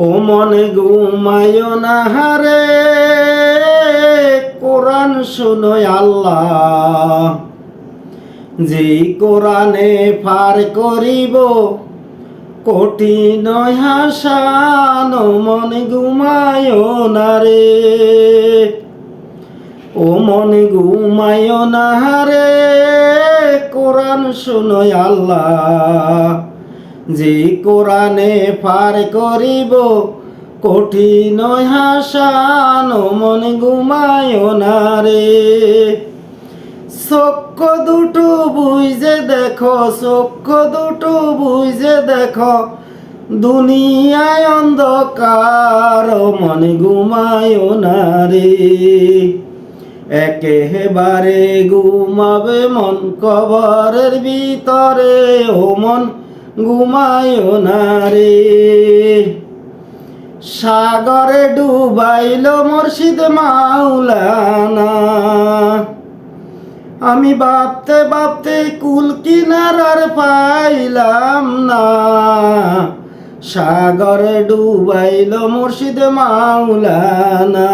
ও মনে ঘুমায় না হারে, কোরআন শুনো আল্লাহ। যেই কোরআনে পার করিব কঠিন হাসান, ও মনে ঘুমায় না রে। ও মনে ঘুমায় না হারে, কোরআন শুনো আল্লাহ। যে কোরআনে পার করিব কঠিন হাসান, ও মনে ঘুমায় না রে। চক্ষু দুটো বুঝে দেখো, চক্ষু দুটো বুঝে দেখো, দুনিয়ায় অন্ধকার, ও মনে ঘুমায় না রে। একেবারে ঘুমাবে মন কবরের ভিতরে, ও মন ঘুমায় না রে। সাগরে ডুবাইল মুর্শিদ মাওলানা, আমি ভাবতে ভাবতে কুল কিনারার পাইলাম না। সাগরে ডুবাইল মুর্শিদ মাওলানা।